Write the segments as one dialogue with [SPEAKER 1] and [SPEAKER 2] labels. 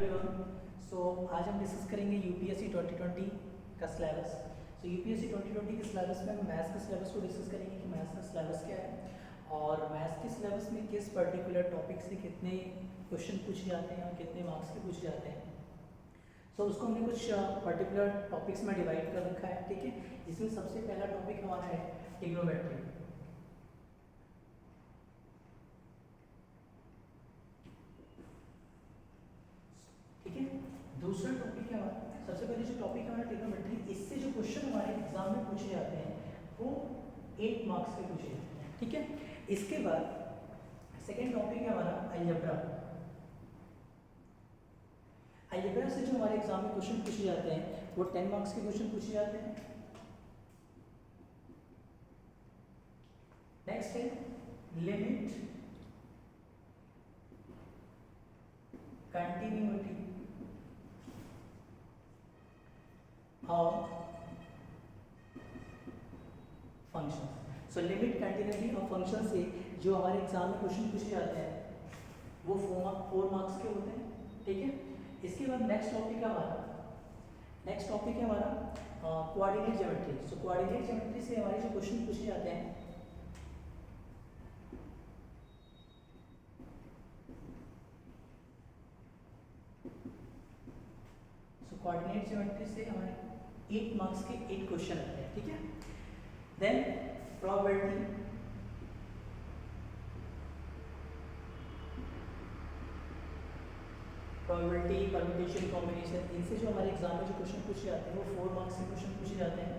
[SPEAKER 1] Everyone. सो आज हम discuss करेंगे यूपीएससी 2020 का सिलेबस। सो यूपीएससी 2020 के सिलेबस में हम मैथ्स के सिलेबस को डिस्कस करेंगे कि मैथ्स का सिलेबस क्या है और मैथ्स के सिलेबस में किस पर्टिकुलर टॉपिक से कितने क्वेश्चन पूछे जाते हैं और कितने मार्क्स के पूछे जाते हैं। सो उसको हमने कुछ पर्टिकुलर टॉपिक्स में डिवाइड कर रखा है, ठीक है। जिसमें सबसे पहला टॉपिक हमारा है ट्रिग्नोमेट्री, ठीक है। दूसरा टॉपिक है हमारा, सबसे पहले जो टॉपिक है हमारा ट्रिग्नोमेट्री, इससे जो क्वेश्चन हमारे एग्जाम में पूछे जाते हैं वो 8 मार्क्स के पूछे जाते हैं, ठीक है। इसके बाद सेकेंड टॉपिक है हमारा अलजेब्रा। अलजेब्रा से जो हमारे एग्जाम में क्वेश्चन पूछे जाते हैं वो 10 मार्क्स के क्वेश्चन पूछे जाते हैं। नेक्स्ट है लिमिट, कंटिन्यूटी और फंक्शन। सो लिमिट, कंटिन्यूटी और फंक्शन से जो हमारे एग्जाम में क्वेश्चन पूछे जाते हैं वो 4 मार्क्स के होते हैं, ठीक है। इसके बाद नेक्स्ट टॉपिक है हमारा कोऑर्डिनेट ज्योमेट्री। सो कोऑर्डिनेट ज्योमेट्री से हमारे जो क्वेश्चन पूछे जाते हैं कोऑर्डिनेट ज्योमेट्री से हमारे 8 मार्क्स के 8 क्वेश्चन आते हैं, ठीक है। देन प्रोबेबिलिटी, परम्यूटेशन, कॉम्बिनेशन, इनसे जो हमारे एग्जाम में जो क्वेश्चन पूछे जाते हैं वो 4 मार्क्स के क्वेश्चन पूछे जाते हैं।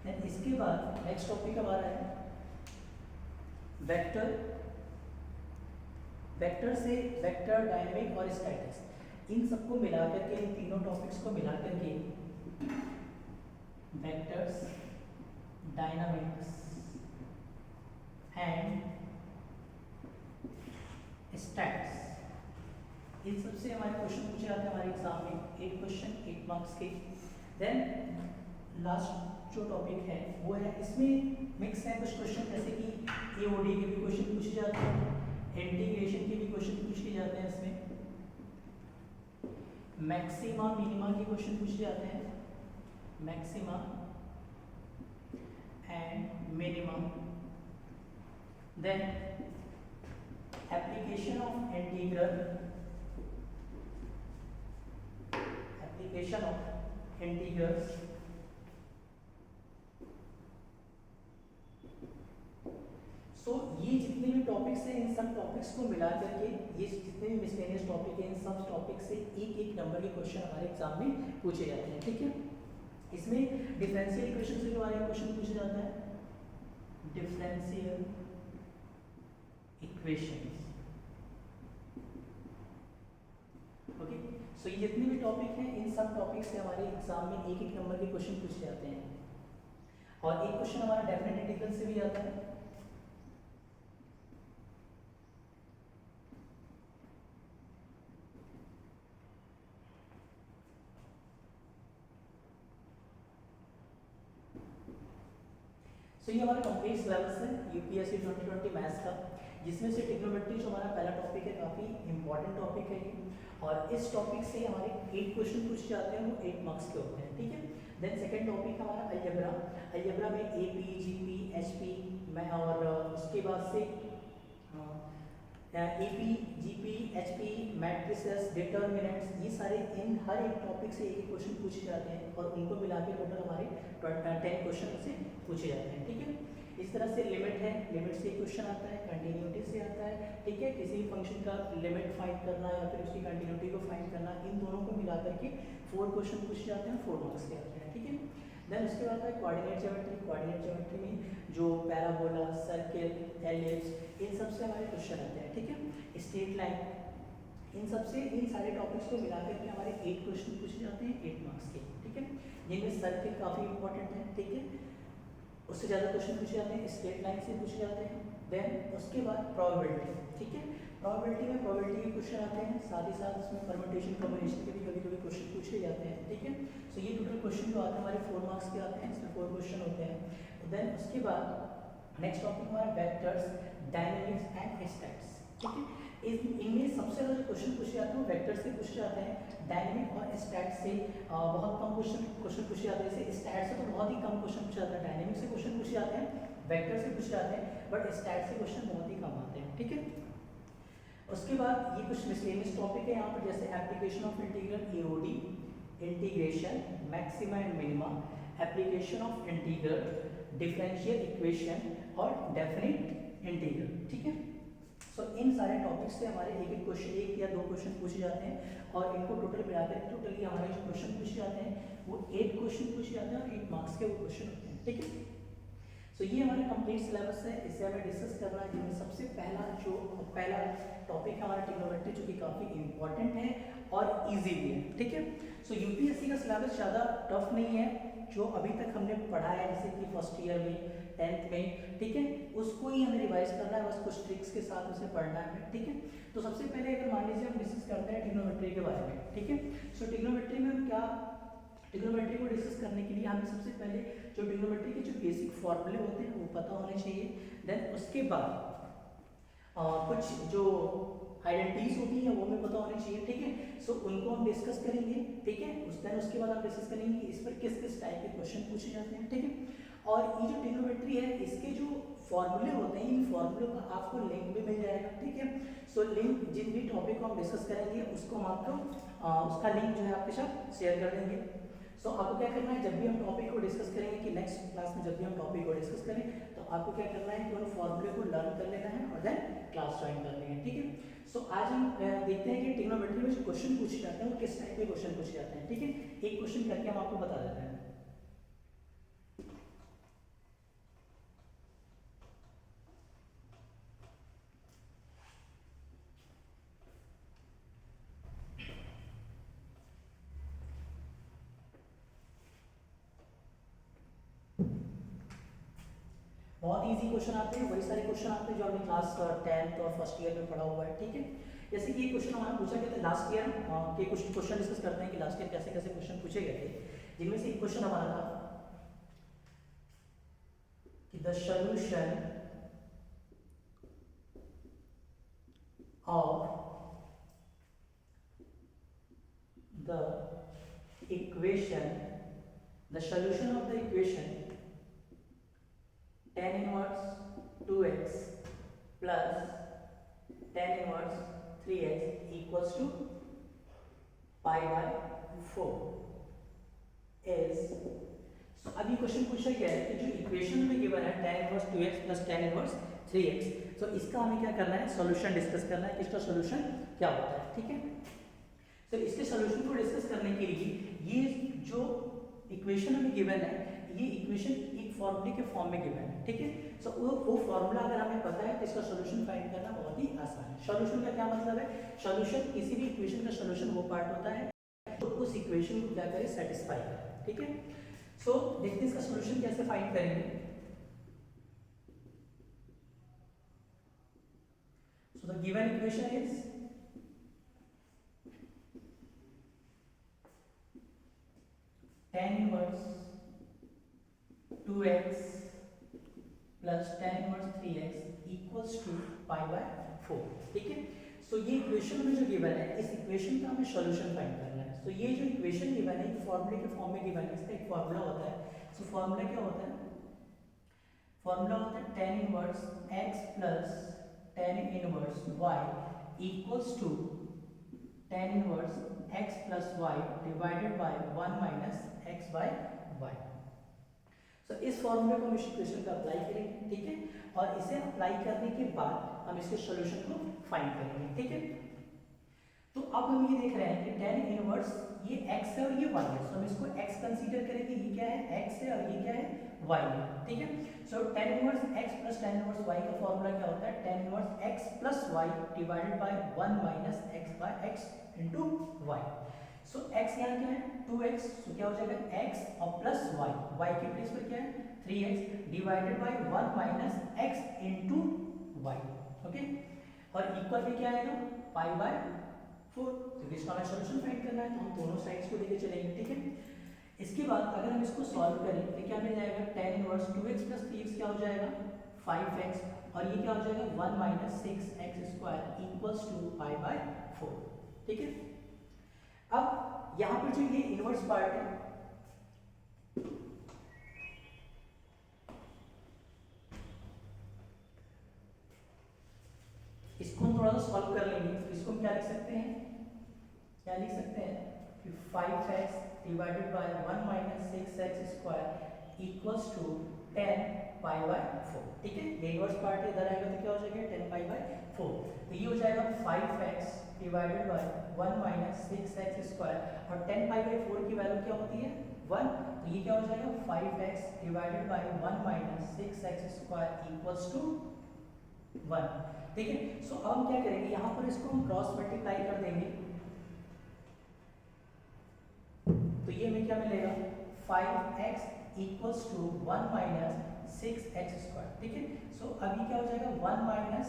[SPEAKER 1] देन इसके बाद नेक्स्ट टॉपिक हमारा है वेक्टर। वेक्टर से वेक्टर, डायनेमिक और स्टैटिक्स, इन सबको मिलाकर के, इन तीनों टॉपिक्स को मिलाकर के वेक्टर्स, डायनामिक्स एंड स्टैट्स, इन सबसे हमारे क्वेश्चन पूछे जाते हैं हमारे एग्जाम में 8 क्वेश्चन 8 मार्क्स के। देन लास्ट जो टॉपिक है वो है, इसमें मिक्स है कुछ क्वेश्चन, जैसे कि एओडी के भी क्वेश्चन पूछे जाते हैं, इंटीग्रेशन के भी क्वेश्चन पूछे जाते हैं, इसमें मैक्सिमा मिनिमा के क्वेश्चन पूछे जाते हैं, maxima and minima. Then application of integral, application of integrals, so ये जितने भी टॉपिक्स हैं इन सब टॉपिक्स को मिला करके, ये जितने भी मिसलेनियस टॉपिक हैं इन सब टॉपिक से एक एक नंबर के क्वेश्चन हमारे एग्जाम में पूछे जाते हैं, ठीक है। इसमें डिफरेंशियल इक्वेशन से हमारे क्वेश्चन पूछे जाता है, डिफरेंशियल इक्वेशंस, ओके। सो ये जितने भी टॉपिक हैं इन सब टॉपिक से हमारे एग्जाम में एक एक नंबर के क्वेश्चन पूछे जाते हैं और एक क्वेश्चन हमारा डेफिनेट इंटीग्रल से भी आता है। सो ये हमारा कंप्लीट सिलेबस है यूपीएससी 2020 मैथ्स का, जिसमें से ट्रिग्नोमेट्री जो हमारा पहला टॉपिक है काफ़ी इंपॉर्टेंट टॉपिक है ये, और इस टॉपिक से हमारे 8 क्वेश्चन पूछे जाते हैं, वो 8 मार्क्स के होते हैं, ठीक है। देन सेकंड टॉपिक हमारा अलजेब्रा। अलजेब्रा में एपी, जीपी, एचपी में, और उसके बाद से AP, GP, HP, matrices, determinants, ये सारे इन हर एक टॉपिक से एक क्वेश्चन पूछे जाते हैं और उनको मिला के टोटल हमारे 10 क्वेश्चन से पूछे जाते हैं, ठीक है। इस तरह से लिमिट है, लिमिट से क्वेश्चन आता है, कंटिन्यूटी से आता है, ठीक है। किसी भी फंक्शन का लिमिट फाइंड करना या फिर उसकी कंटिन्यूटी को फाइंड करना, इन दोनों को मिला करके 4 क्वेश्चन पूछे जाते हैं, 4 मार्क्स के आते हैं, ठीक है। देन उसके बाद है कोऑर्डिनेट ज्योमेट्री। कोऑर्डिनेट ज्योमेट्री में जो पैराबोला, सर्किल, एलिप्स, इन सब से हमारे क्वेश्चन आते हैं, ठीक है। स्ट्रेट लाइन, इन सब से, इन सारे टॉपिक्स को मिलाकर के हमारे 8 क्वेश्चन पूछे जाते हैं 8 मार्क्स के, ठीक है। जिनमें सर्किल काफ़ी इंपॉर्टेंट है, ठीक है, उससे ज़्यादा क्वेश्चन पूछे जाते हैं, स्ट्रेट लाइन से पूछे जाते हैं। देन उसके बाद प्रोबेबिलिटी, ठीक है। प्रोबेबिलिटी में प्रोबेबिलिटी के क्वेश्चन आते हैं, साथ ही साथ उसमें परम्यूटेशन, कॉम्बिनेशन के भी कभी कभी क्वेश्चन पूछे जाते हैं, ठीक है। सो ये टोटल क्वेश्चन जो आते हैं हमारे 4 मार्क्स के आते हैं, इसमें 4 क्वेश्चन होते हैं। देन उसके बाद नेक्स्ट टॉपिक हमारा वेक्टर्स, डायनेमिक्स एंड स्टैट्स, ठीक है। इनमें सबसे ज़्यादा ज़्यादा जो क्वेश्चन पूछे जाते हैं वो वेक्टर से पूछे जाते हैं, डायनेमिक और स्टैट से बहुत कम क्वेश्चन पूछे जाते हैं। जैसे स्टैट से तो बहुत ही कम क्वेश्चन पूछे जाते हैं, डायनेमिक से क्वेश्चन पूछे जाते हैं, वेक्टर से पूछे जाते हैं, बट स्टैट से क्वेश्चन बहुत ही कम आते हैं। ठीक है, उसके बाद ये कुछ मिसलेनियस टॉपिक है यहाँ पर, जैसे application of integral AOD, integration, maxima and minima, application of integral, differential equation और डेफिनिट इंटीग्रल। ठीक है, सो इन सारे टॉपिक से हमारे एक क्वेश्चन, एक या दो क्वेश्चन पूछे जाते हैं और इनको टोटल मिलाकर टोटली हमारे जो क्वेश्चन पूछे जाते हैं वो 8 क्वेश्चन पूछे जाते हैं और 8 मार्क्स के वो क्वेश्चन होते हैं। ठीक है, सो ये हमारा कंप्लीट सिलेबस है, इसे हमें डिस्कस करना है। जिसमें सबसे पहला टॉपिक है हमारा ट्रिग्नोमेट्री, जो कि काफ़ी इंपॉर्टेंट है और इजी भी है। ठीक है, सो यूपीएससी का सिलेबस ज़्यादा टफ नहीं है, जो अभी तक हमने पढ़ा है जैसे कि फर्स्ट ईयर में, 10th में, ठीक है, उसको ही हमें रिवाइज करना है, बस कुछ ट्रिक्स के साथ उसे पढ़ना है। ठीक है, तो सबसे पहले अगर मान लीजिए हम डिस्कस करते हैं ट्रिग्नोमेट्री के बारे में। ठीक है, सो ट्रिग्नोमेट्री में हम क्या, ट्रिग्नोमेट्री को डिस्कस करने के लिए हमें सबसे पहले जो ट्रिग्नोमेट्री के जो बेसिक फॉर्मूले होते हैं वो पता होने चाहिए। देन उसके बाद कुछ जो आइडेंटिटीज होती हैं वो हमें पता होनी चाहिए। ठीक है, सो उनको हम डिस्कस करेंगे। ठीक है, उसके बाद हम डिस्कस करेंगे कि इस पर किस किस टाइप के क्वेश्चन पूछे जाते हैं। ठीक है, और ये जो ट्रिग्नोमेट्री है इसके जो फॉर्मूले होते हैं, इन फॉर्मूलों का आपको लिंक भी मिल जाएगा। ठीक है, सो लिंक जिन भी टॉपिक को हम डिस्कस करेंगे उसको हम आपको उसका लिंक जो है आपके साथ शेयर कर देंगे। सो आपको क्या करना है, जब भी हम टॉपिक को डिस्कस करेंगे कि नेक्स्ट क्लास में जब भी हम टॉपिक को डिस्कस करें तो आपको क्या करना है कि उन फॉर्मूले को लर्न कर लेना है और देन क्लास ज्वाइन कर लेंगे। ठीक है, सो आज हम देखते हैं कि ट्रिग्नोमेट्री में जो क्वेश्चन पूछे जाते हैं वो किस टाइप के क्वेश्चन पूछे जाते हैं। ठीक है, एक क्वेश्चन करके हम आपको बता देते हैं। बहुत इजी क्वेश्चन आते हैं, वही सारे क्वेश्चन आते हैं जो हमने क्लास 10th और फर्स्ट ईयर में पढ़ा हुआ है। ठीक है, जैसे कि ये क्वेश्चन हमारा पूछा गया था लास्ट ईयर के, कुछ क्वेश्चन डिस्कस करते हैं कि लास्ट ईयर कैसे कैसे क्वेश्चन पूछे गए थे, जिनमें से एक क्वेश्चन हमारा था कि the solution of the equation, the solution of the equation tan inverse 2x plus tan inverse 3x equals to pi by 4 is, so अभी क्वेश्चन पूछा गया है कि जो इक्वेशन में गिवन है tan inverse 2x plus tan inverse 3x, so इसका हमें क्या करना है, सॉल्यूशन डिस्कस करना है, इसका सॉल्यूशन क्या होता है। ठीक है, तो इसके सॉल्यूशन को डिस्कस करने के लिए ये जो इक्वेशन हमें गिवन है, ये इक्वेशन एक फॉर्मूले के फॉर्म में गिवन है। ठीक है, सो वो फॉर्मूला अगर हमें पता है तो इसका सॉल्यूशन फाइंड करना बहुत ही आसान है। सॉल्यूशन का क्या मतलब है, सॉल्यूशन किसी भी इक्वेशन का सॉल्यूशन वो पार्ट होता है तो उस इक्वेशन को क्या करे, सेटिस्फाई करे। ठीक है, सो देखते हैं इसका सॉल्यूशन कैसे फाइंड करेंगे। So the given equation is tan inverse 2x plus tan inverse 3x equals to pi by 4। ठीक है, सो ये इक्वेशन में जो गिवन है इस इक्वेशन का हमें सॉल्यूशन फाइंड करना है। सो ये जो इक्वेशन गिवन है फॉर्मूले के फॉर्म में गिवन है, इसका एक फॉर्मूला होता है। सो फॉर्मूला क्या होता है, फॉर्मूला होता है tan inverse x plus tan inverse y equals to tan inverse x plus y divided by 1 minus x by y। सो इस फॉर्मूले को हम इस इक्वेशन पे अप्लाई करेंगे। ठीक है, और इसे अप्लाई करने के बाद हम इसके सॉल्यूशन को फाइंड करेंगे। ठीक है, तो अब हम ये देख रहे हैं कि tan इनवर्स ये x है और ये y है, सो हम इसको x कंसीडर करेंगे, ये क्या है x है और ये क्या है y है। ठीक है, so tan inverse x plus tan inverse y का फॉर्मूला क्या होता है, tan inverse x plus y divided by 1 minus x by x into y। So x यहाँ क्या है 2x, सो क्या हो जाएगा x और प्लस y के प्लेस पर क्या है 3x divided by 1 minus x into y। Okay, और इक्वल में क्या आएगा पाई बाय 4। तो इसका हमें सॉल्यूशन फाइंड करना है तो हम दोनों साइड्स को लेके चलेंगे। ठीक है, इसके बाद अगर हम इसको सॉल्व करें तो क्या मिल जाएगा, tan inverse 2x plus 3x क्या हो जाएगा 5x, और ये क्या हो जाएगा 1 minus 6x square equals to pi by 4। 4। ठीक है, अब यहाँ पर जो ये इनवर्स पार्ट है, इसको हम थोड़ा सा सॉल्व कर लेंगे। तो इसको हम क्या लिख सकते हैं, क्या लिख सकते हैं कि 5x divided by 1 minus 6x square equals to 10 pi by 4। ठीक है, ये इनवर्स पार्ट इधर आएगा तो क्या हो जाएगा 10 पाई बाय 4। तो ये हो जाएगा 5x divided by 1 minus 6x square, और 10 पाई बाय 4 की वैल्यू क्या होती है 1। तो ये क्या हो जाएगा 5x divided by 1 minus 6x square equals to 1। ठीक है, सो अब हम क्या करेंगे, यहाँ पर इसको हम क्रॉस मल्टीप्लाई कर देंगे। तो ये हमें क्या मिलेगा 5x equals to 1 minus 6x square. ठीक है, सो अभी क्या हो जाएगा 1 माइनस,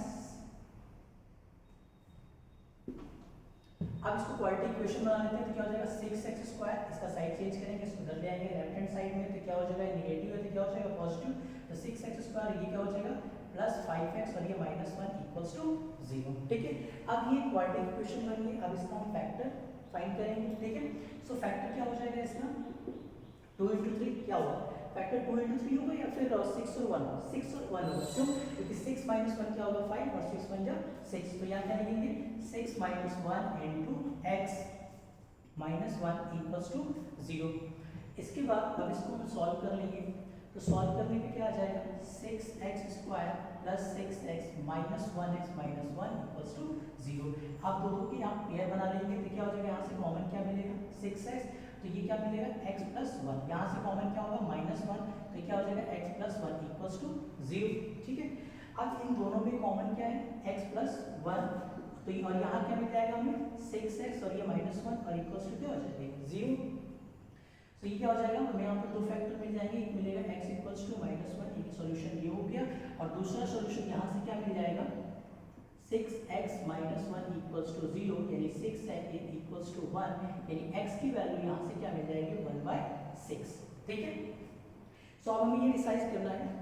[SPEAKER 1] अब इसको क्वाड्रेटिक इक्वेशन बना लेते हैं। तो क्या हो जाएगा 6x स्क्वायर, इसका साइड चेंज करेंगे, इसको उधर ले आएंगे लेफ्ट हैंड साइड में, तो क्या हो जाएगा नेगेटिव है तो क्या हो जाएगा पॉजिटिव। तो 6x स्क्वायर ये क्या हो जाएगा प्लस 5x और ये माइनस 1 इक्वल्स टू 0। ठीक है, अब ये क्वाड्रेटिक इक्वेशन बन गई। अब इसका हम फैक्टर फाइंड करेंगे। ठीक है, सो फैक्टर क्या हो जाएगा इसका 2 into 3 क्या होगा, फैक्टर 2 into 3 होगा या फिर 6 और 1, 6 और 1 होगा। क्यों, क्योंकि 6 माइनस 1 क्या होगा 5 और 6 1 जा 6। तो यहाँ क्या लिखेंगे 6 minus 1 into x minus 1 equals to 0। इसके बाद अब इसको हम सॉल्व कर लेंगे। तो सॉल्व करने पे क्या आ जाएगा 6x square plus 6x minus 1x minus 1 equals to 0। आप दोनों की यहाँ पेयर बना लेंगे तो क्या हो जाएगा, यहाँ से कॉमन क्या मिलेगा 6x, तो ये क्या मिलेगा x प्लस 1, यहाँ से कॉमन क्या होगा माइनस 1, तो क्या हो जाएगा x प्लस 1 इक्वल्स टू 0। ठीक है, अब इन दोनों में कॉमन क्या है x प्लस 1, तो और यहाँ क्या मिल जाएगा हमें 6x और ये माइनस 1 और इक्वल्स टू क्या हो जाएगा 0। तो ये क्या हो जाएगा, हमें यहाँ पर दो फैक्टर मिल जाएंगे, एक मिलेगा x इक्वल्स टू माइनस 1, एक सॉल्यूशन ये हो गया, और दूसरा सॉल्यूशन यहाँ से क्या मिल जाएगा 6x माइनस 1 इक्वल्स टू 0, यानी 6x इक्वल्स टू 1, यानी x की वैल्यू यहाँ से क्या मिल जाएगी 1/6। ठीक है, सो अब हमें ये डिसाइड करना है।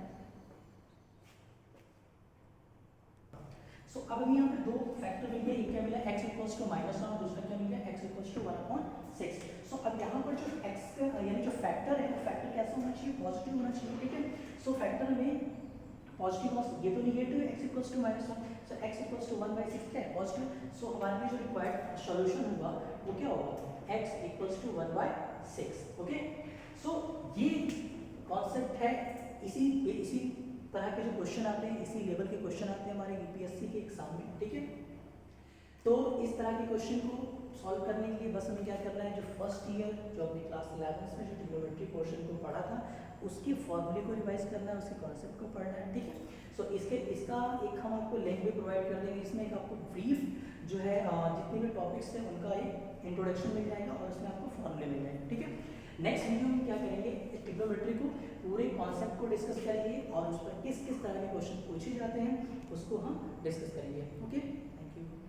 [SPEAKER 1] सो अब हमें यहाँ पे दो फैक्टर मिल गए, एक क्या मिला x इक्वल्स टू माइनस 1 और दूसरा क्या मिल गया x इक्वल्स टू 1/6। सो अब यहाँ पर जो x का यानी जो फैक्टर है वो फैक्टर कैसा होना चाहिए, पॉजिटिव होना चाहिए। ठीक है, सो फैक्टर में पॉजिटिव होगा, ये तो नेगेटिव है x equals to minus 1, so x equals to 1/6 क्या है पॉजिटिव। सो हमारे लिए जो रिक्वायर्ड सॉल्यूशन होगा वो क्या होगा x इक्वल्स टू 1/6। ओके, सो ये कॉन्सेप्ट है, इसी तरह के जो क्वेश्चन आते हैं, इसी लेवल के क्वेश्चन आते हैं हमारे यूपीएससी के एग्जाम में। ठीक है, तो इस तरह के क्वेश्चन को सॉल्व करने के लिए बस हमें क्या करना है, जो फर्स्ट ईयर जो अपनी क्लास 11 में जो ट्रिग्नोमेट्री पोर्शन को पढ़ा था उसके फॉर्मूले को रिवाइज करना है, उसके कॉन्सेप्ट को पढ़ना है। ठीक है, सो इसका एक हम आपको लिंक भी प्रोवाइड कर देंगे, इसमें एक आपको ब्रीफ जो है जितने भी टॉपिक्स हैं उनका एक इंट्रोडक्शन मिल जाएगा और उसमें आपको फॉर्मूले मिल जाएंगे। ठीक है, नेक्स्ट वीडियो में क्या करेंगे, ट्रिग्नोमेट्री को पूरे कॉन्सेप्ट को डिस्कस करेंगे और उस पर किस किस तरह के क्वेश्चन पूछे जाते हैं उसको हम डिस्कस करेंगे। ओके।